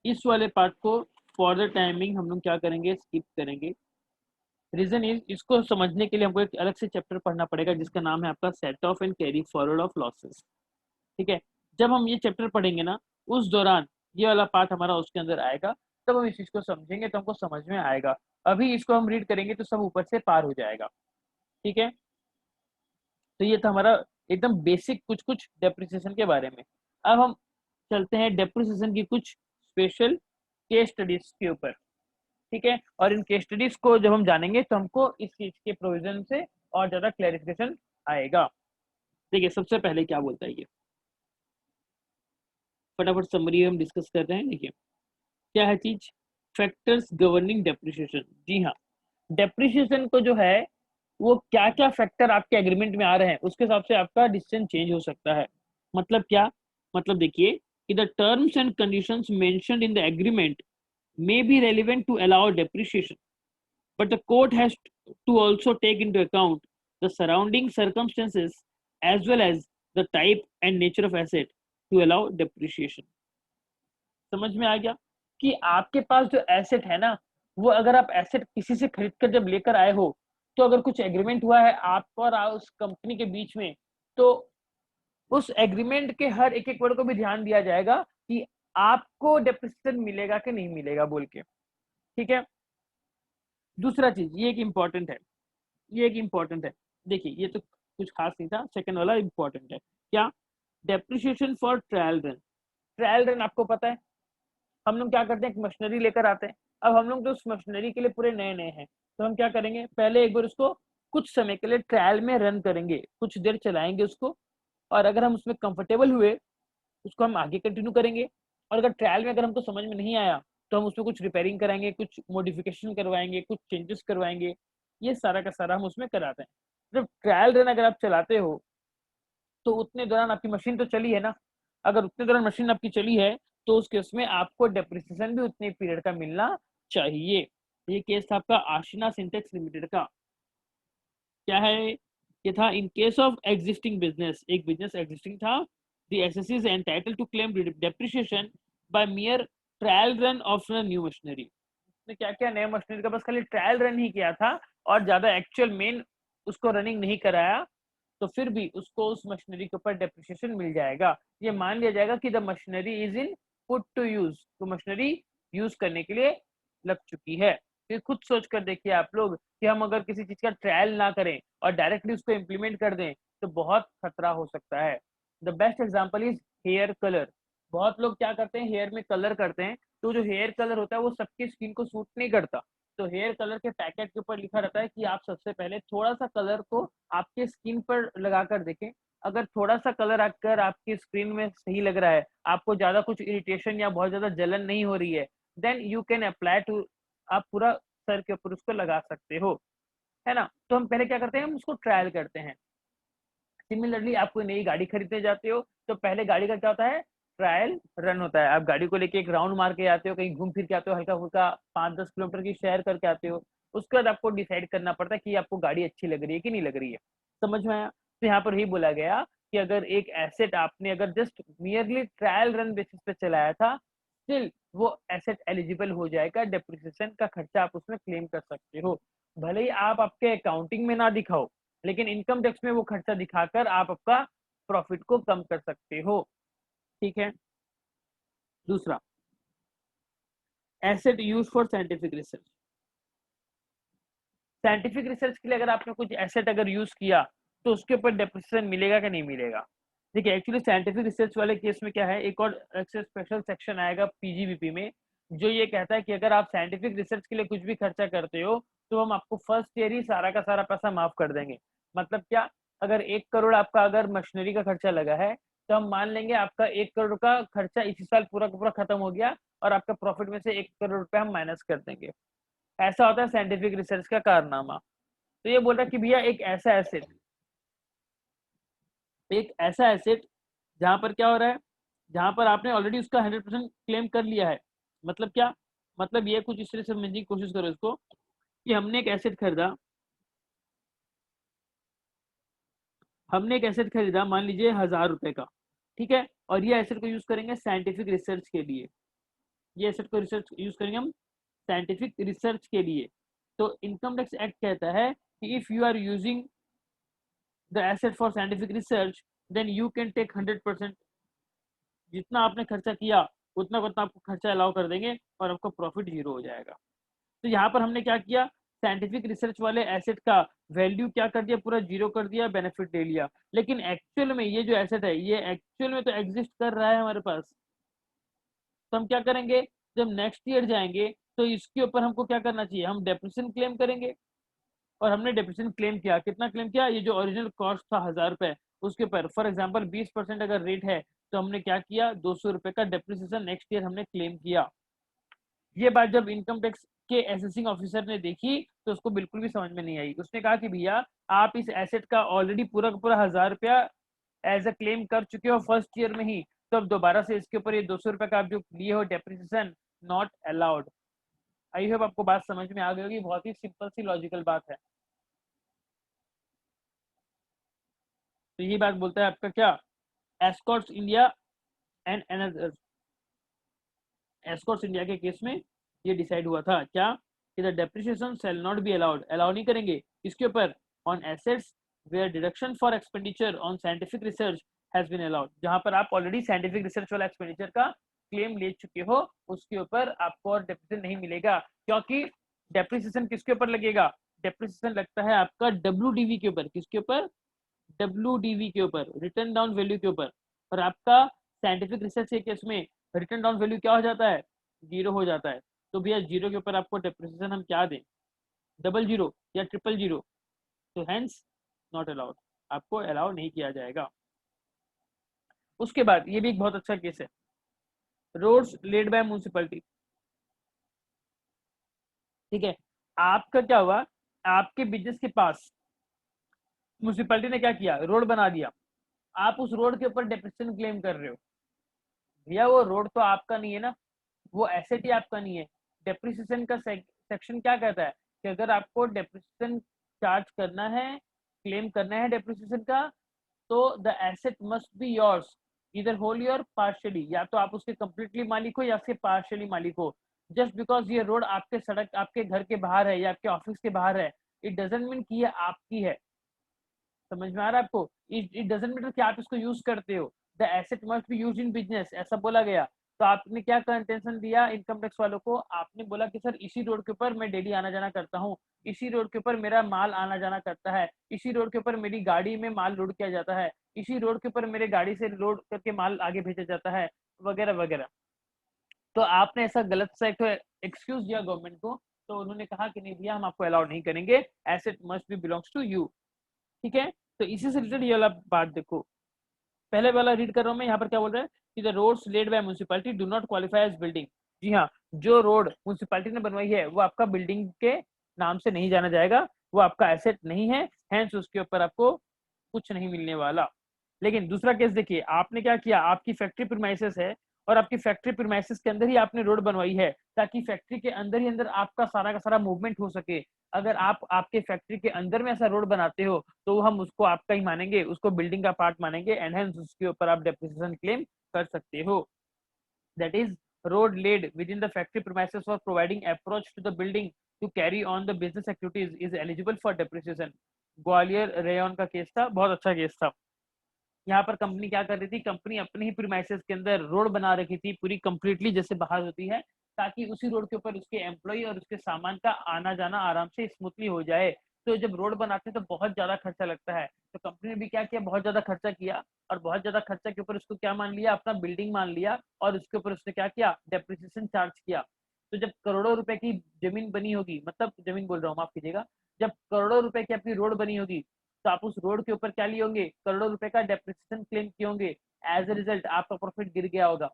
इस वाले पार्ट को फॉर द टाइमिंग हम लोग क्या करेंगे, स्किप करेंगे। रीजन इज, इसको समझने के लिए हमको एक अलग से चैप्टर पढ़ना पड़ेगा जिसका नाम है आपका set of and carry forward of losses. ठीक है, जब हम ये चैप्टर पढ़ेंगे ना, उस दौरान ये वाला पार्ट हमारा उसके अंदर आएगा, तब हम इस चीज को समझेंगे तो हमको समझ में आएगा। अभी इसको हम रीड करेंगे तो सब ऊपर से पार हो जाएगा। ठीक है, तो ये था हमारा एकदम बेसिक कुछ कुछ डेप्रिसिएशन के बारे में। अब हम चलते हैं डेप्रिसिएशन की कुछ स्पेशल केस स्टडीज के ऊपर। ठीक है, और इन केस स्टडीज को जब हम जानेंगे तो हमको इस चीज के प्रोविजन से और ज्यादा क्लैरिफिकेशन आएगा। देखिए, सबसे पहले क्या बोलता है ये, फटाफट समरी हम डिस्कस कर रहे हैं। देखिए क्या है चीज, फैक्टर्स गवर्निंग डेप्रिसिएशन। जी हाँ, डेप्रिसिएशन को जो है वो क्या क्या फैक्टर आपके एग्रीमेंट में आ रहे हैं उसके हिसाब से आपका डिसीजन चेंज हो सकता है। मतलब क्या, मतलब देखिए कि the terms and conditions mentioned in the agreement may be relevant to allow depreciation, but the court has to also take into account the surrounding circumstances as well as the type and nature of asset to allow depreciation। समझ में आ गया कि आपके पास जो asset है ना, वो अगर आप एसेट किसी से खरीद कर जब लेकर आए हो, तो अगर कुछ एग्रीमेंट हुआ है आपको और उस कंपनी के बीच में, तो उस एग्रीमेंट के हर एक एक वर्ड को भी ध्यान दिया जाएगा कि आपको डेप्रिसिएशन मिलेगा कि नहीं मिलेगा बोल के। ठीक है, दूसरा चीज ये एक इम्पोर्टेंट है, ये एक इम्पोर्टेंट है। देखिए ये तो कुछ खास नहीं था, सेकंड वाला इम्पोर्टेंट है। क्या, depreciation for trial run. Trial run आपको पता है, हम लोग क्या करते हैं, एक मशीनरी लेकर आते हैं। अब हम लोग तो उस मशीनरी के लिए पूरे नए नए हैं, तो हम क्या करेंगे, पहले एक बार उसको कुछ समय के लिए ट्रायल में रन करेंगे, कुछ देर चलाएंगे उसको, और अगर हम उसमें कंफर्टेबल हुए उसको हम आगे कंटिन्यू करेंगे। और अगर ट्रायल में अगर हमको समझ में नहीं आया तो हम उसमें कुछ रिपेयरिंग कराएंगे, कुछ मॉडिफिकेशन करवाएंगे, कुछ चेंजेस करवाएंगे। ये सारा का सारा हम उसमें कराते हैं। जब ट्रायल रन अगर आप चलाते हो तो उतने दौरान आपकी मशीन तो चली है ना, अगर उतने दौरान मशीन आपकी चली है तो उस केस में आपको डेप्रिसिएशन भी उतने पीरियड का मिलना चाहिए। ये केस था आपका आशिना सिंटेक्स लिमिटेड का। क्या है ये था, in case of existing business, एक बिजनेस एग्जिस्टिंग था, the assessee is entitled to claim depreciation by mere trial run of new machinery. उसने क्या किया, नया मशीनरी का बस खाली ट्रायल रन ही किया था और ज्यादा एक्चुअल मेन उसको रनिंग नहीं कराया, तो फिर भी उसको उस मशीनरी के ऊपर डेप्रिसिएशन मिल जाएगा। ये मान लिया जाएगा कि the machinery is in put to use, तो मशीनरी यूज करने के लिए लग चुकी है। फिर खुद सोच कर देखिए आप लोग कि हम अगर किसी चीज का ट्रायल ना करें और डायरेक्टली उसको इम्प्लीमेंट कर दें तो बहुत खतरा हो सकता है। The best example is here colour. बहुत लोग क्या करते हैं, हेयर में कलर करते हैं, तो जो हेयर कलर होता है वो सबकी स्किन को सूट नहीं करता। तो हेयर कलर के पैकेट के ऊपर लिखा रहता है कि आप सबसे पहले थोड़ा सा कलर को आपके स्किन पर लगा कर देखें। अगर थोड़ा सा कलर आकर आपकी स्क्रीन में सही लग रहा है, आपको ज्यादा कुछ इरिटेशन या बहुत ज्यादा जलन नहीं हो रही है, then you can apply to, आप पूरा सर के ऊपर उसको लगा सकते हो, है ना। तो हम पहले क्या करते हैं, हम उसको ट्रायल करते हैं। सिमिलरली आप कोई नई गाड़ी खरीदने जाते हो तो पहले गाड़ी का क्या होता है, ट्रायल रन होता है। आप गाड़ी को लेके एक राउंड मार के आते हो, कहीं घूम फिर के आते हो, हल्का फुल्का 5-10 किलोमीटर की सैर करके आते हो। उसके बाद आपको डिसाइड करना पड़ता है कि आपको गाड़ी अच्छी लग रही है कि नहीं लग रही है। समझ में आया। तो यहाँ पर ही बोला गया कि अगर एक एसेट आपने अगर just merely trial run basis पे चलाया था, स्टिल वो एसेट एलिजिबल हो जाएगा, डेप्रिसिएशन का खर्चा आप उसमें क्लेम कर सकते हो। भले ही आप आपके अकाउंटिंग में ना दिखाओ, लेकिन इनकम टैक्स में वो खर्चा दिखाकर आप आपका प्रॉफिट को कम कर सकते हो। ठीक है, दूसरा, asset use for scientific research. Scientific research के लिए अगर आपने कुछ एसेट अगर यूज किया तो उसके ऊपर डेप्रिसिएशन मिलेगा कि नहीं मिलेगा। देखिए एक्चुअली साइंटिफिक रिसर्च वाले केस में क्या है, एक और स्पेशल सेक्शन आएगा पीजीबीपी में, जो ये कहता है कि अगर आप साइंटिफिक रिसर्च के लिए कुछ भी खर्चा करते हो तो हम आपको फर्स्ट ईयर ही सारा का सारा पैसा माफ कर देंगे। मतलब क्या, अगर 1 करोड़ आपका अगर मशीनरी का खर्चा लगा है, तो हम मान लेंगे आपका 1 करोड़ का खर्चा इसी साल पूरा का पूरा खत्म हो गया और आपका प्रॉफिट में से 1 करोड़ रुपए हम माइनस कर देंगे। ऐसा होता है साइंटिफिक रिसर्च का कारनामा। तो ये बोल रहा है कि भैया एक ऐसा एसेट जहां पर क्या हो रहा है, जहां पर आपने ऑलरेडी उसका 100% क्लेम कर लिया है। मतलब क्या, मतलब ये कुछ इस तरह से समझने की कोशिश करो इसको, कि हमने एक एसेट खरीदा मान लीजिए 1000 रुपए का। ठीक है, और ये एसेट को यूज करेंगे साइंटिफिक रिसर्च के लिए। ये एसेट को रिसर्च यूज करेंगे हम साइंटिफिक रिसर्च के लिए। तो इनकम टैक्स एक्ट कहता है कि if you are using the asset for scientific research then you can take 100%, जितना आपने खर्चा किया उतना को उतना आपको खर्चा अलाउ कर देंगे और आपको प्रॉफिट जीरो हो जाएगा। तो यहाँ पर हमने क्या किया, साइंटिफिक रिसर्च वाले एसेट का वैल्यू क्या कर दिया, पूरा जीरो कर दिया, बेनिफिट ले लिया। लेकिन एक्चुअल में ये जो एसेट है ये एक्चुअल में तो एग्जिस्ट कर रहा है हमारे पास। तो हम क्या करेंगे, जब नेक्स्ट ईयर जाएंगे तो इसके ऊपर हमको क्या करना चाहिए, हम डेप्रिसिएशन क्लेम करेंगे। और हमने डेप्रिसिएशन क्लेम किया, कितना क्लेम किया, ये जो ओरिजिनल कॉस्ट था 1000 रुपए उसके ऊपर फॉर एग्जाम्पल 20% अगर रेट है तो हमने क्या किया, 200 रुपए का डेप्रिसिएशन नेक्स्ट ईयर हमने क्लेम किया। ये बात जब इनकम टैक्स के असेसिंग ऑफिसर ने देखी तो उसको बिल्कुल भी समझ में नहीं आई। उसने कहा कि भैया आप इस एसेट का ऑलरेडी पूरा का पूरा 1000 रुपया एज अ क्लेम कर चुके हो फर्स्ट ईयर में ही, तो अब दोबारा से इसके ऊपर ये 200 रुपए का आप जो लिए हो depreciation not allowed. I hope आपको बात समझ में आ गई होगी, बहुत ही सिंपल सी लॉजिकल बात है। तो यही बात बोलता है आपका क्या, Escorts India and another. Escorts India के केस में ये डिसाइड हुआ था क्या कि the depreciation shall not be allowed, allow नहीं करेंगे इसके ऊपर on assets where deduction for expenditure on scientific research has been allowed. जहां पर आप ऑलरेडी साइंटिफिक रिसर्च वाला एक्सपेंडिचर का क्लेम ले चुके हो उसके ऊपर आपको और डेप्रिसिएशन नहीं मिलेगा। क्योंकि डेप्रिसिएशन किसके ऊपर लगेगा, डेप्रिसिएशन लगता है आपका डब्ल्यूडीवी के ऊपर। किसके ऊपर, डब्ल्यूडीवी के ऊपर, रिटर्न डाउन वैल्यू के ऊपर। और आपका साइंटिफिक रिसर्च के केस में रिटर्न डाउन वैल्यू क्या हो जाता है, जीरो हो जाता है। तो भैया जीरो के ऊपर आपको डेप्रिसिएशन हम क्या दें, डबल जीरो या ट्रिपल जीरो, तो हेंस नॉट अलाउड, आपको अलाउ नहीं किया जाएगा। उसके बाद ये भी एक बहुत अच्छा केस है, रोड्स लेड बाय म्युनिसिपैलिटी। ठीक है, आपका क्या हुआ, आपके बिजनेस के पास म्युनिसिपैलिटी ने क्या किया, रोड बना दिया, आप उस रोड के ऊपर डेप्रिसिएशन क्लेम कर रहे हो। भैया वो रोड तो आपका नहीं है ना, वो एसेट ही आपका नहीं है। डेप्रिसिएशन का सेक्शन क्या कहता है कि अगर आपको डेप्रिसिएशन चार्ज करना है, क्लेम करना है डेप्रिसिएशन का, तो the asset must be yours इधर होली और पार्शियली, या तो आप उसके कंप्लीटली मालिक हो या फिर पार्शियली मालिक हो। जस्ट बिकॉज ये रोड आपके सड़क आपके घर के बाहर है या आपके ऑफिस के बाहर है, इट डजंट मीन कि ये आपकी है। समझ में आ रहा है आपको, इट डजंट मैटर कि आप इसको यूज करते हो, the asset must B use in business ऐसा बोला गया। तो आपने क्या कंटेंशन दिया इनकम टैक्स वालों को, आपने बोला कि सर इसी रोड के ऊपर मैं डेली आना जाना करता हूँ, इसी रोड के ऊपर मेरा माल आना जाना करता है, इसी रोड के ऊपर मेरी गाड़ी में माल लोड किया जाता है, इसी रोड के ऊपर मेरे गाड़ी से लोड करके माल आगे भेजा जाता है, वगैरह वगैरह। तो आपने ऐसा गलत सा एक एक्सक्यूज दिया गवर्नमेंट को, तो उन्होंने कहा कि नहीं भैया हम आपको अलाउ नहीं करेंगे, asset must be belongs to you. ठीक है, तो इसी से रिलेटेड ये वाला बात देखो, पहले वाला रीड कर रहा हूं मैं, यहाँ पर क्या बोल रहा है कि the roads laid by municipality do not qualify as building. जी हाँ, जो रोड म्युनिसिपैलिटी ने बनवाई है वो आपका बिल्डिंग के नाम से नहीं जाना जाएगा, वो आपका एसेट नहीं है, हेंस उसके ऊपर आपको कुछ नहीं मिलने वाला। लेकिन दूसरा केस देखिए, आपने क्या किया, आपकी फैक्ट्री प्रीमाइसेस है और आपकी फैक्ट्री प्रीमाइसेस के अंदर ही आपने रोड बनवाई है ताकि फैक्ट्री के अंदर ही अंदर आपका सारा का सारा मूवमेंट हो सके। अगर आप आपके फैक्ट्री के अंदर में ऐसा रोड बनाते हो तो हम उसको आपका ही मानेंगे, उसको बिल्डिंग का पार्ट मानेंगे, एंड हेंस उसके ऊपर आप डेप्रिसिएशन क्लेम कर सकते हो। That is road laid within the factory premises for providing approach to the building to carry on the business activities is eligible for depreciation. Gwalior Rayon का case था, बहुत अच्छा केस था। यहाँ पर कंपनी क्या कर रही थी, कंपनी अपने ही प्रीमाइसेस के अंदर रोड बना रखी थी पूरी कंप्लीटली जैसे बाहर होती है, ताकि उसी रोड के ऊपर उसके एम्प्लॉय और उसके सामान का आना जाना आराम से स्मूथली हो जाए। तो जब रोड बनाते हैं तो बहुत ज्यादा खर्चा लगता है, तो कंपनी ने भी क्या किया, बहुत ज्यादा खर्चा किया, और बहुत ज्यादा खर्चा के ऊपर उसको क्या मान लिया, अपना बिल्डिंग मान लिया, और उसके ऊपर उसने क्या किया, डेप्रिसिएशन चार्ज किया। तो जब करोड़ों रुपए की जमीन बनी होगी, मतलब जमीन बोल रहा हूँ माफ कीजिएगा, जब करोड़ों रुपए की आपकी रोड बनी होगी तो आप उस रोड के ऊपर क्या लिए होंगे, करोड़ों रुपए का डेप्रिसिएशन क्लेम किए होंगे, एज ए रिजल्ट आपका प्रॉफिट गिर गया होगा।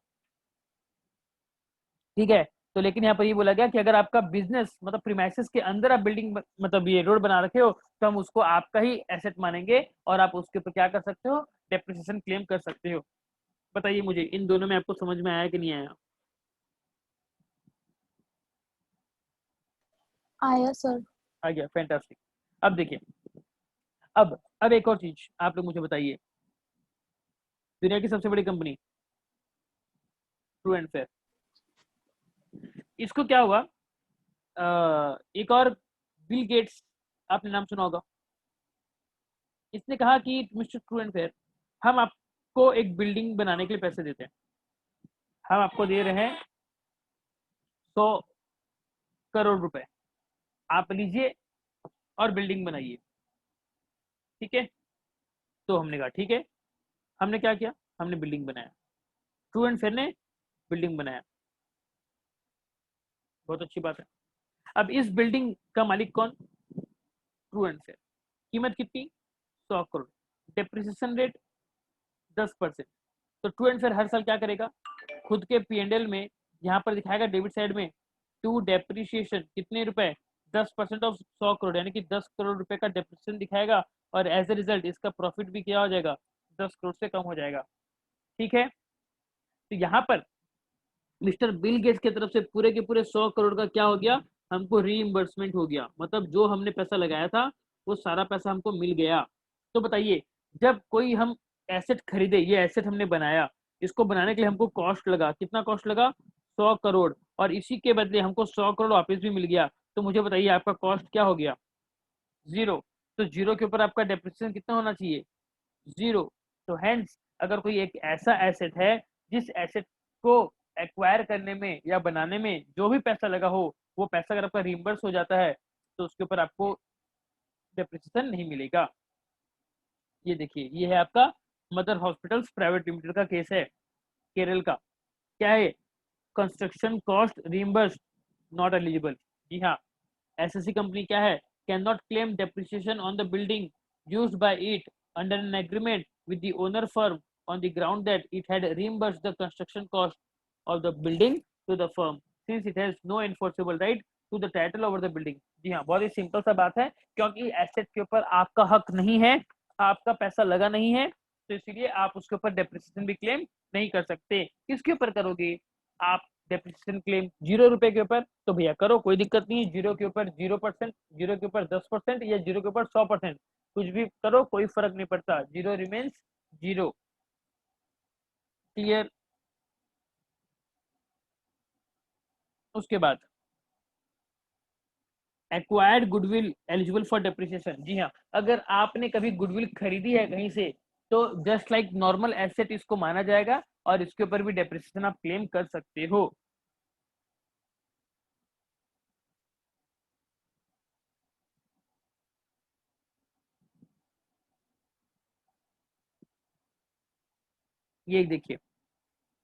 ठीक है, तो लेकिन यहाँ पर ये बोला गया कि अगर आपका बिजनेस मतलब प्रीमाइसेस के अंदर आप बिल्डिंग मतलब ये रोड बना रखे हो तो हम उसको आपका ही एसेट मानेंगे और आप उसके ऊपर क्या कर सकते हो, डेप्रिसिएशन क्लेम कर सकते हो। बताइए मुझे इन दोनों में आपको समझ में आया कि नहीं आया? आया सर। आ गया, फैंटास्टिक। अब देखिए, अब एक और चीज आप लोग मुझे बताइए, दुनिया की सबसे बड़ी कंपनी ट्रू एंड फेयर, इसको क्या हुआ, एक और बिल गेट्स, आपने नाम सुना होगा, इसने कहा कि मिस्टर ट्रू एंड फेयर, हम आपको एक बिल्डिंग बनाने के लिए पैसे देते हैं, हम आपको दे रहे हैं 100 करोड़ रुपए, आप लीजिए और बिल्डिंग बनाइए। ठीक है, तो हमने कहा ठीक है, हमने क्या किया, हमने बिल्डिंग बनाया, ट्रू एंड फेयर ने बिल्डिंग बनाया, बहुत अच्छी बात है। अब इस बिल्डिंग का मालिक कौन, ट्रू एंड फेयर। कीमत कितनी, 100 करोड़, डेप्रिसिएशन रेट 10%। तो ट्रू एंड फेयर हर साल क्या करेगा, खुद के P&L में यहाँ पर दिखाएगा डेबिट साइड में, टू डेप्रिसिएशन कितने रुपए, 10% ऑफ 100 करोड़, यानी कि 10 करोड़ रुपए का डेप्रिसिएशन दिखाएगा, और एज ए रिजल्ट इसका प्रॉफिट भी क्या हो जाएगा, 10 करोड़ से कम हो जाएगा। ठीक है, तो यहाँ पर मिस्टर बिल गेट्स की तरफ से पूरे के पूरे 100 करोड़ का क्या हो गया, हमको रीइंबर्समेंट हो गया, मतलब जो हमने पैसा लगाया था वो सारा पैसा हमको मिल गया। तो बताइए, जब कोई हम एसेट खरीदे, ये एसेट हमने बनाया, इसको बनाने के लिए हमको कॉस्ट लगा, कितना कॉस्ट लगा, 100 करोड़, और इसी के बदले हमको 100 करोड़ वापस भी मिल गया, तो मुझे बताइए आपका कॉस्ट क्या हो गया, जीरो। तो जीरो के ऊपर आपका डेप्रिसिएशन कितना होना चाहिए, जीरो। तो हेंस अगर कोई एक ऐसा एसेट है जिस एसेट को एक्वायर करने में या बनाने में जो भी पैसा लगा हो, वो पैसा अगर आपका रिइंबर्स हो जाता है, तो उसके ऊपर आपको डेप्रिसिएशन नहीं मिलेगा। ये देखिए, ये है आपका मदर हॉस्पिटल्स प्राइवेट लिमिटेड का केस है, केरल का। क्या है, कंस्ट्रक्शन कॉस्ट रिइंबर्स नॉट एलिजिबल। जी हाँ, एसएससी कंपनी क्या है, can not claim depreciation on the building used by it under an agreement with the owner firm on the ground that it had reimbursed the construction cost of the building to the firm since it has no enforceable right to the title over the building। जी हाँ, बहुत ही simple सा बात है, क्योंकि asset के ऊपर आपका हक नहीं है, आपका पैसा लगा नहीं है, तो इसीलिए आप उसके ऊपर डेप्रिसिएशन भी क्लेम नहीं कर सकते। किसके ऊपर करोगे आप डेप्रिसिएशन क्लेम, 0 रुपए के ऊपर, तो भैया करो, कोई दिक्कत नहीं है, 0 के ऊपर 0%, 0 के ऊपर 10% या 0 के ऊपर 100%, कुछ भी करो, कोई फर्क नहीं पड़ता, जीरो रिमेन्स जीरो। क्लियर। उसके बाद acquired goodwill eligible for depreciation. जी हाँ, अगर आपने कभी गुडविल खरीदी है कहीं से, तो जस्ट लाइक नॉर्मल एसेट इसको माना जाएगा, और इसके ऊपर भी डेप्रिसिएशन आप क्लेम कर सकते हो। ये देखिए,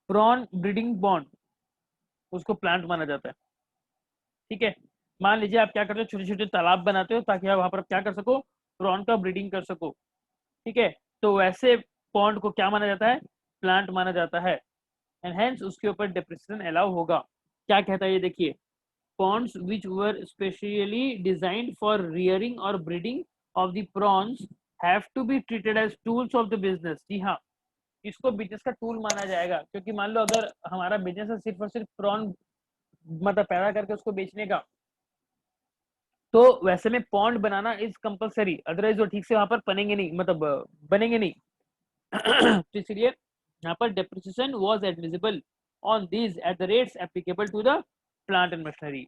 प्रॉन ब्रीडिंग बॉन्ड, उसको प्लांट माना जाता है। ठीक है, मान लीजिए आप क्या करते हो, छोटे छोटे तालाब बनाते हो ताकि आप वहां पर क्या कर सको, प्रॉन का ब्रीडिंग कर सको। ठीक है, तो वैसे पॉन्ड को क्या माना जाता है, प्लांट माना जाता है, एंड हेंस उसके ऊपर डेप्रिसिएशन अलाउ होगा। क्या कहता है ये देखिए, ponds which were specially designed for rearing or breeding of the prawns have to be treated as tools of the business। जी हाँ, इसको बिजनेस का टूल माना जाएगा, क्योंकि मान लो अगर हमारा बिजनेस है सिर्फ और सिर्फ प्रॉन मतलब पैदा करके उसको बेचने का, तो वैसे में pond banana is compulsory, otherwise वो ठीक से वहां पर बनेंगे नहीं, मतलब बनेंगे नहीं। तो इसलिए यहाँ पर depreciation was admissible on these at the rates applicable to the plant and machinery.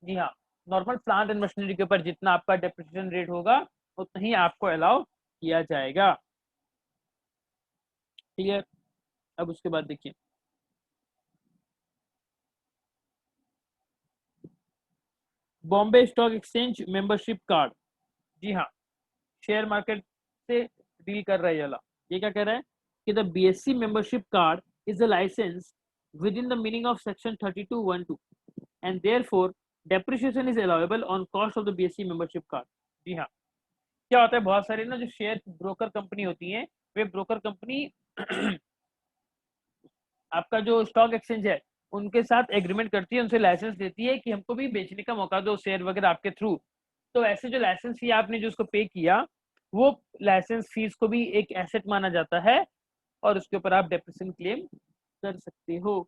जी हाँ, नॉर्मल प्लांट एंड मशीनरी के ऊपर जितना आपका डेप्रिसिएशन रेट होगा उतना ही आपको अलाउ किया जाएगा। क्लियर। अब उसके बाद देखिए, Bombay stock exchange membership card. जी हाँ, शेयर मार्केट से डील कर रहा है ये क्या कह रहा है कि the BSE membership card is a license within the meaning of section 32(1)(2) and therefore depreciation is allowable on cost of the BSE membership card. जी हाँ, क्या होता है, बहुत सारे ना जो शेयर ब्रोकर कंपनी होती है, वे ब्रोकर कंपनी आपका जो स्टॉक एक्सचेंज है उनके साथ एग्रीमेंट करती है, उनसे लाइसेंस देती है कि हमको भी बेचने का मौका दो शेयर वगैरह आपके थ्रू। तो ऐसे जो लाइसेंस फी आपने जो उसको पे किया, वो लाइसेंस फीस को भी एक एसेट माना जाता है, और उसके ऊपर आप डेप्रिसिएशन क्लेम कर सकते हो।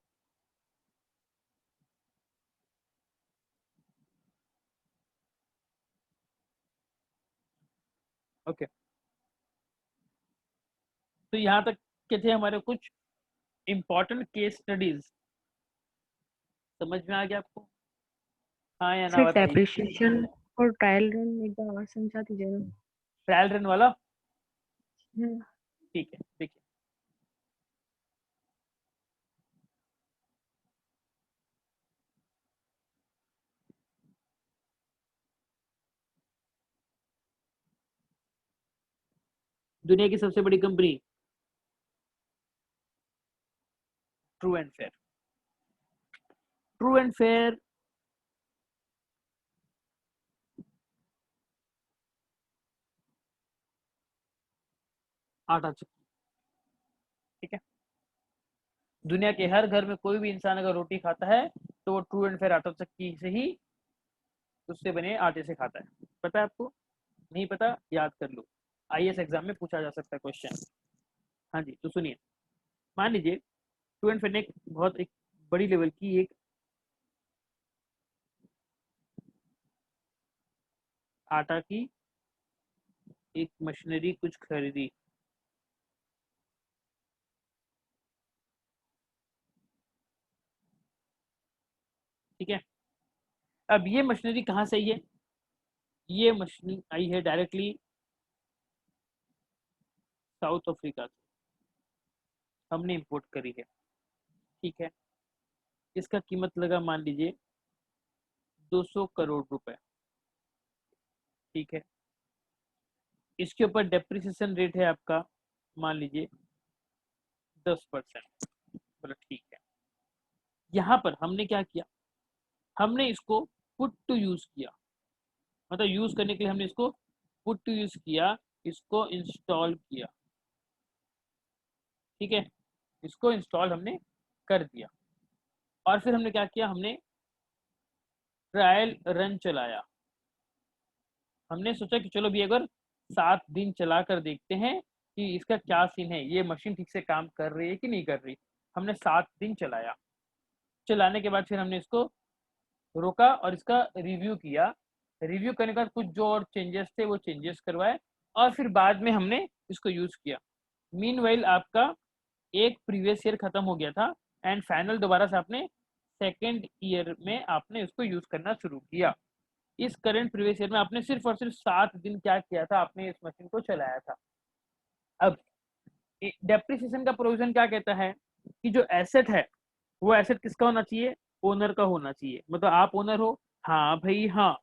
ओके, तो यहाँ तक के थे हमारे कुछ इंपॉर्टेंट केस स्टडीज। समझ में आ गया आपको? हाँ या ना सर बताइए। डेप्रिसिएशन और ट्रायल रन एक बार और समझा दीजिए ना। ट्रायल रन वाला हम्म, ठीक है, देखिए दुनिया की सबसे बड़ी company true and fair. True and fair आटा चक्की, ठीक है। दुनिया के हर घर में कोई भी इंसान अगर रोटी खाता है तो वो ट्रू एंड फेयर आटा चक्की से ही, उससे बने आटे से खाता है। पता है आपको? नहीं पता? याद कर लो, आईएएस एग्जाम में पूछा जा सकता है क्वेश्चन। हाँ जी, तो सुनिए, मान लीजिए ट्रू एंड फेयर ने एक बड़ी लेवल की एक आटा की एक मशीनरी कुछ खरीदी, ठीक है। अब ये मशीनरी कहाँ से आई है? ये मशीनरी आई है डायरेक्टली साउथ अफ्रीका से, हमने इंपोर्ट करी है, ठीक है। इसका कीमत लगा मान लीजिए 200 करोड़ रुपए, ठीक है। इसके ऊपर डेप्रिसिएशन रेट है आपका मान लीजिए 10%, बोला ठीक है। यहाँ पर हमने क्या किया, हमने इसको पुट टू यूज किया, मतलब यूज करने के लिए हमने इसको पुट टू यूज किया, इसको इंस्टॉल किया, ठीक है। इसको इंस्टॉल हमने कर दिया और फिर हमने क्या किया, हमने ट्रायल रन चलाया। हमने सोचा कि चलो भी अगर 7 दिन चला कर देखते हैं कि इसका क्या सीन है, ये मशीन ठीक से काम कर रही है कि नहीं कर रही। हमने 7 दिन चलाया, चलाने के बाद फिर हमने इसको रोका और इसका रिव्यू किया। रिव्यू करने के बाद कुछ जो और चेंजेस थे वो चेंजेस करवाए और फिर बाद में हमने इसको यूज किया। मीनवाइल आपका एक प्रीवियस ईयर खत्म हो गया था एंड फाइनल दोबारा से आपने सेकेंड ईयर में आपने इसको यूज करना शुरू किया। इस करंट प्रीवियस ईयर में आपने सिर्फ और सिर्फ 7 दिन क्या किया था, आपने इस मशीन को चलाया था। अब डेप्रिसिएशन का प्रोविजन क्या कहता है कि जो एसेट है वो एसेट किसका होना चाहिए, ओनर का होना चाहिए। मतलब आप ओनर हो, हाँ भाई हाँ।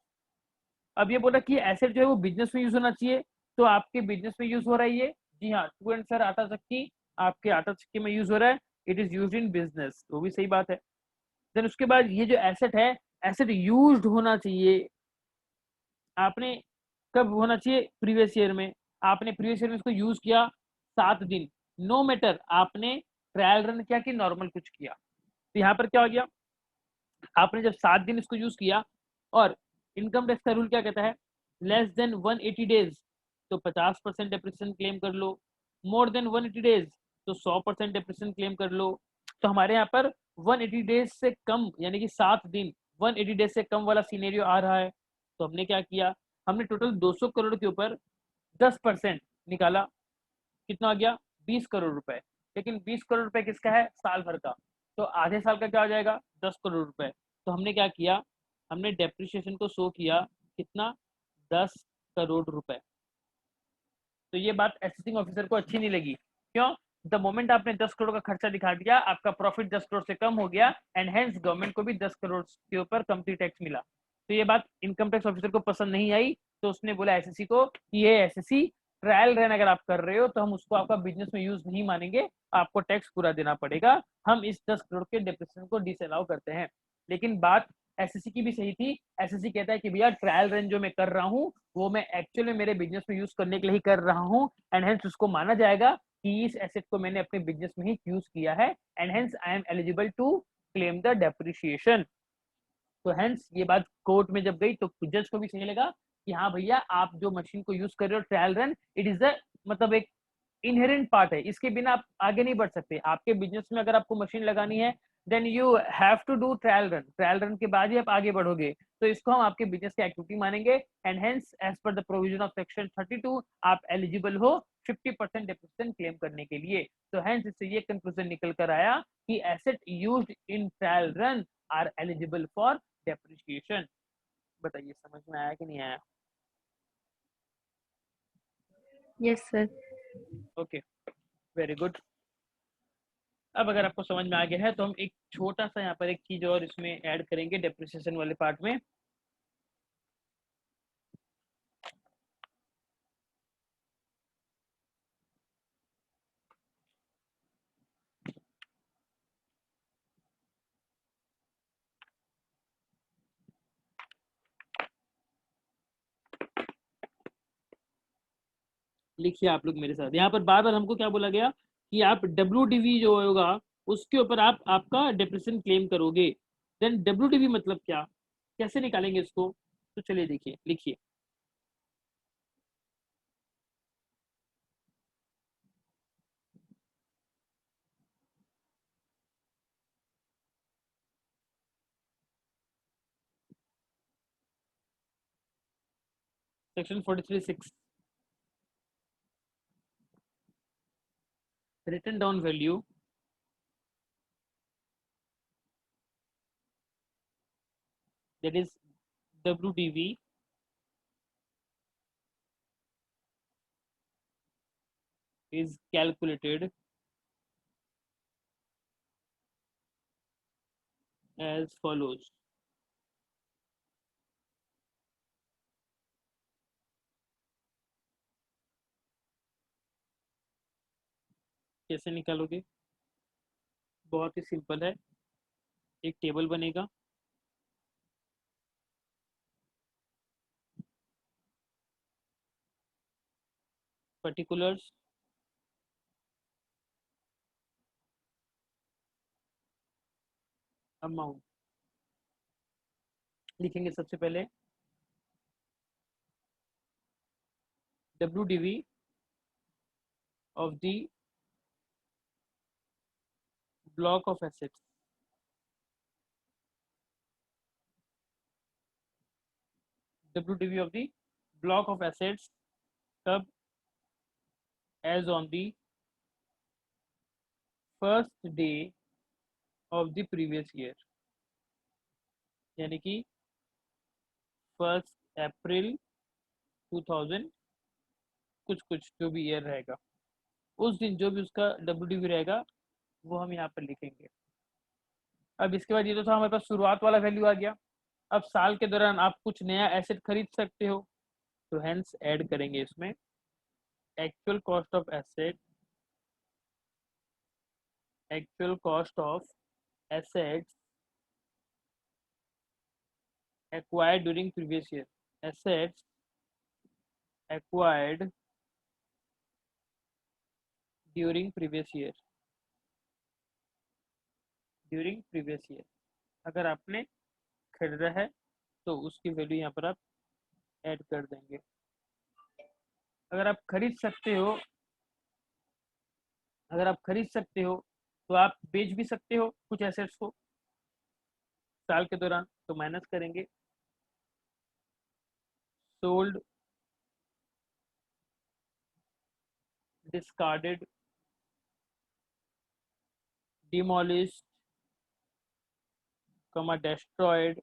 अब ये बोला कि एसेट जो है वो बिजनेस में यूज होना चाहिए, तो आपके बिजनेस में यूज हो रहा है ये, जी हाँ। ट्रू एंड फेयर आटा चक्की आपके आटा चक्की में यूज हो रहा है, it is use in business, वो भी सही बात है। देन उसके बाद ये जो एसेट है, एसेट यूज्ड होना चाहिए। आपने कब होना चाहिए, प्रीवियस ईयर में। आपने प्रीवियस ईयर में इसको यूज किया 7 दिन, नो मैटर आपने ट्रायल रन किया कि नॉर्मल कुछ किया। तो यहाँ पर क्या हो गया, आपने जब 7 दिन इसको यूज किया और इनकम टैक्स का रूल क्या कहता है, लेस देन 180 डेज तो 50% डेप्रिसिएशन क्लेम कर लो, मोर देन 180 डेज तो 100% डेप्रिसिएशन क्लेम कर लो। तो हमारे यहाँ पर 180 डेज से कम यानी कि 7 दिन, 180 डेज से कम वाला सीनेरियो आ रहा है। तो हमने क्या किया, हमने टोटल 200 करोड़ के ऊपर 10% निकाला, कितना आ गया 20 करोड़ रुपए। लेकिन 20 करोड़ रुपए किसका है, साल भर का। तो आधे साल का क्या हो जाएगा, 10 करोड़ रुपए। तो हमने क्या किया, हमने डेप्रिसिएशन को शो किया कितना, 10 करोड़ रुपए। तो ये बात असेसिंग ऑफिसर को अच्छी नहीं लगी, क्यों? द मोमेंट आपने 10 करोड़ का खर्चा दिखा दिया, आपका प्रॉफिट 10 करोड़ से कम हो गया एंड हेंस गवर्नमेंट को भी 10 करोड़ के ऊपर कंपनी टैक्स मिला। तो ये बात इनकम टैक्स ऑफिसर को पसंद नहीं आई। तो उसने बोला एसएससी को कि ये एसएससी ट्रायल रन अगर आप कर रहे हो तो हम उसको आपका बिजनेस में यूज नहीं मानेंगे, आपको टैक्स पूरा देना पड़ेगा। हम इस 10 करोड़ के डिप्रेशन को डिसअलाउ करते हैं। लेकिन बात एसएससी की भी सही थी। एसएससी कहता है कि भैया ट्रायल रन जो मैं कर रहा हूँ वो मैं एक्चुअल में मेरे बिजनेस में यूज करने के लिए ही कर रहा हूँ एंड हेंस उसको माना जाएगा कि इस एसेट को मैंने अपने बिजनेस में ही यूज किया है and hence I am eligible to claim the depreciation. तो हेंस ये बात कोर्ट में जब गई तो जज को भी सही लगा कि हाँ भैया आप जो मशीन को यूज कर रहे हो trial run, it is the मतलब एक इनहेरेंट पार्ट है, इसके बिना आप आगे नहीं बढ़ सकते। आपके बिजनेस में अगर आपको मशीन लगानी है then you have to do trial run, trial run के बाद ही आप आगे बढ़ोगे। तो इसको हम आपके बिजनेस की एक्टिविटी मानेंगे and hence as per the provision of section 32 आप एलिजिबल हो 50% डेप्रिसिएशन क्लेम करने के लिए। तो हेंस इससे ये कंक्लूजन निकल कर आया कि asset used in trial run are eligible for depreciation. बताइए समझ में आया कि नहीं आया? Yes sir. Okay, very good. अब अगर आपको समझ में आ गया है तो हम एक छोटा सा यहाँ पर एक चीज और इसमें ऐड करेंगे डेप्रिसिएशन वाले पार्ट में। लिखिए आप लोग मेरे साथ, यहाँ पर बार बार हमको क्या बोला गया कि आप WDV जो होगा उसके ऊपर आप आपका डिप्रेशन क्लेम करोगे। देन WDV मतलब क्या, कैसे निकालेंगे इसको? तो चलिए देखिए, लिखिए। Section 43(6) written down value that is WDV is calculated as follows. कैसे निकालोगे? बहुत ही सिंपल है, एक टेबल बनेगा, पर्टिकुलर्स, अमाउंट लिखेंगे सबसे पहले। WDV of the block of assets, WDV of the block of assets कब? as on the first day of the previous year, यानी कि 1 अप्रैल 2000 कुछ कुछ जो भी ईयर रहेगा उस दिन जो भी उसका WDV रहेगा वो हम यहाँ पर लिखेंगे। अब इसके बाद ये तो था हमारे पास शुरुआत वाला वैल्यू आ गया। अब साल के दौरान आप कुछ नया एसेट खरीद सकते हो तो हेंस ऐड करेंगे इसमें actual cost of asset, actual cost of assets acquired during previous year, assets acquired during previous year, during previous year अगर आपने खरीदा है तो उसकी वैल्यू यहाँ पर आप ऐड कर देंगे। अगर आप खरीद सकते हो, अगर आप खरीद सकते हो तो आप बेच भी सकते हो कुछ एसेट्स को साल के दौरान, तो माइनस करेंगे सोल्ड, डिस्कार्डेड, डिमोलिश्ड, डेस्ट्रॉयड।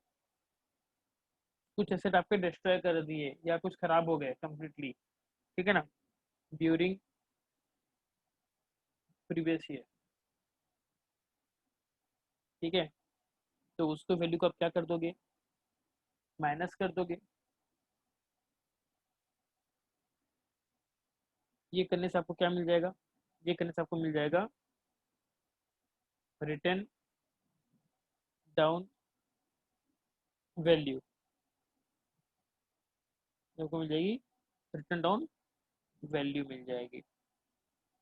कुछ एसेट आपके डिस्ट्रॉय कर दिए या कुछ खराब हो गए कंप्लीटली, ठीक है ना, ड्यूरिंग प्रीवियस ईयर, ठीक है। तो उसको वैल्यू को आप क्या कर दोगे? माइनस कर दोगे। ये करने से आपको क्या मिल जाएगा? ये करने से आपको मिल जाएगा रिटर्न डाउन वैल्यू, आपको मिल जाएगी रिटर्न डाउन वैल्यू मिल जाएगी।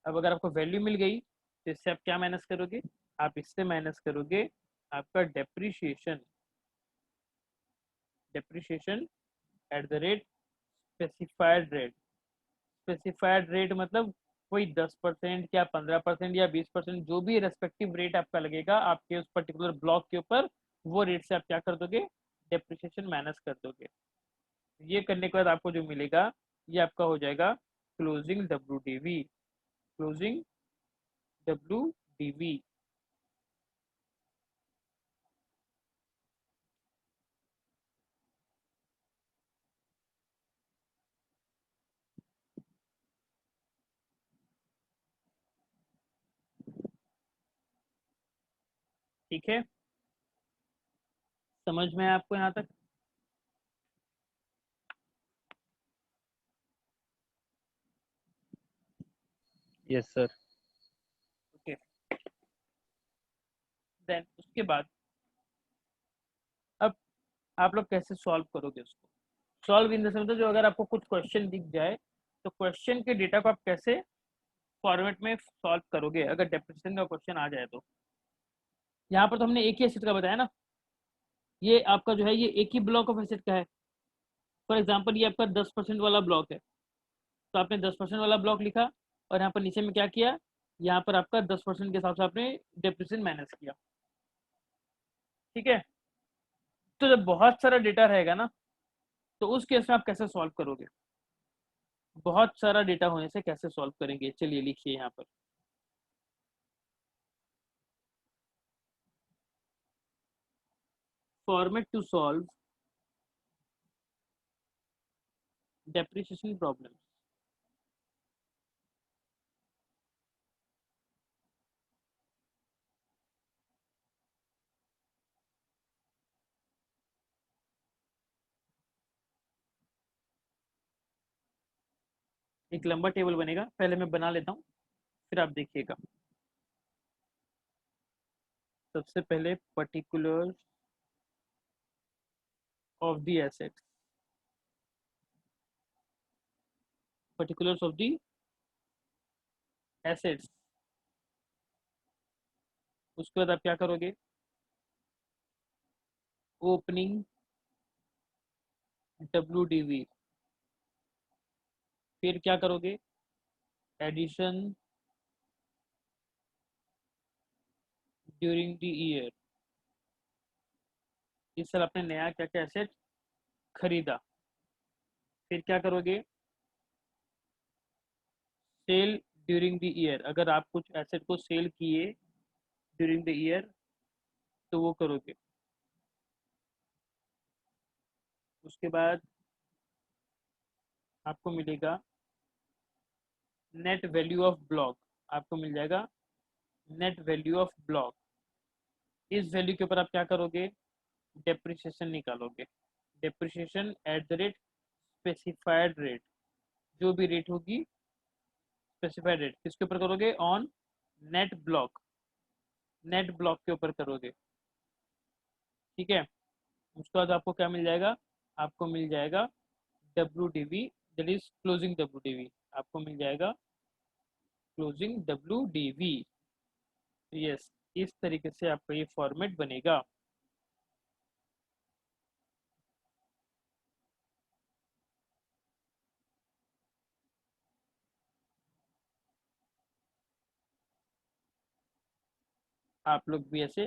अब अगर आपको वैल्यू मिल गई तो इससे आप क्या माइनस करोगे? आप इससे माइनस करोगे आपका depreciation, depreciation at the rate specified rate. Specified rate मतलब कोई 10% या 15% या 20% जो भी रेस्पेक्टिव रेट आपका लगेगा आपके उस पर्टिकुलर ब्लॉक के ऊपर, वो रेट से आप क्या कर दोगे? डेप्रिसिएशन माइनस कर दोगे। ये करने के बाद आपको जो मिलेगा ये आपका हो जाएगा क्लोजिंग WDV, क्लोजिंग WDV। ठीक है, समझ में है आपको यहाँ तक? Yes sir. ओके, देन उसके बाद अब आप लोग कैसे सॉल्व करोगे उसको? सॉल्व इन द सेंस जो अगर आपको कुछ क्वेश्चन दिख जाए तो क्वेश्चन के डेटा को आप कैसे फॉर्मेट में सॉल्व करोगे अगर डेप्रिसिएशन का क्वेश्चन आ जाए तो? यहाँ पर तो हमने एक ही एसेट का बताया ना, ये आपका जो है ये एक ही ब्लॉक ऑफ एसेट का है। फॉर एग्जांपल ये आपका 10% वाला ब्लॉक है, तो आपने 10% वाला ब्लॉक लिखा और यहाँ पर नीचे में क्या किया, यहाँ पर आपका 10% के हिसाब से आपने डेप्रिसिएशन माइनस किया। ठीक है, तो जब बहुत सारा डेटा रहेगा ना तो उस केस में आप कैसे सॉल्व करोगे? बहुत सारा डेटा होने से कैसे सॉल्व करेंगे, चलिए लिखिए यहाँ पर। Format to solve depreciation problem. एक लंबा टेबल बनेगा, पहले मैं बना लेता हूँ फिर आप देखिएगा। सबसे पहले particular of the assets, particulars of the assets. उसके बाद आप क्या करोगे, ओपनिंग WDV, फिर क्या करोगे, एडिशन ड्यूरिंग द ईयर। इस साल आपने नया क्या क्या एसेट खरीदा, फिर क्या करोगे, सेल ड्यूरिंग द ईयर। अगर आप कुछ एसेट को सेल किए ड्यूरिंग द ईयर तो वो करोगे। उसके बाद आपको मिलेगा नेट वैल्यू ऑफ ब्लॉक, आपको मिल जाएगा नेट वैल्यू ऑफ ब्लॉक। इस वैल्यू के ऊपर आप क्या करोगे, डेप्रिसिएशन निकालोगे। Depreciation at the rate specified rate, जो भी रेट होगी स्पेसिफाइड रेट किसके ऊपर करोगे, on net block, net block के ऊपर करोगे। ठीक है, उसके बाद आपको क्या मिल जाएगा, आपको मिल जाएगा WDV, that is closing WDV, आपको मिल जाएगा क्लोजिंग WDV। यस, इस तरीके से आपका ये फॉर्मेट बनेगा। आप लोग भी ऐसे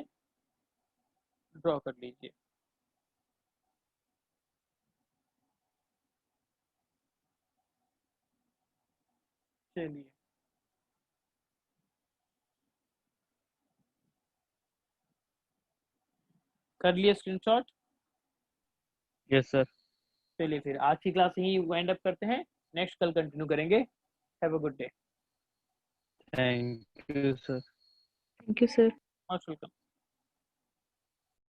ड्रॉ कर लीजिए। चलिए, कर लिए स्क्रीनशॉट? Yes sir. चलिए फिर आज की क्लास यही वाइंड अप करते हैं, नेक्स्ट कल कंटिन्यू करेंगे। Have a good day. Thank you sir. Thank you sir. Most welcome.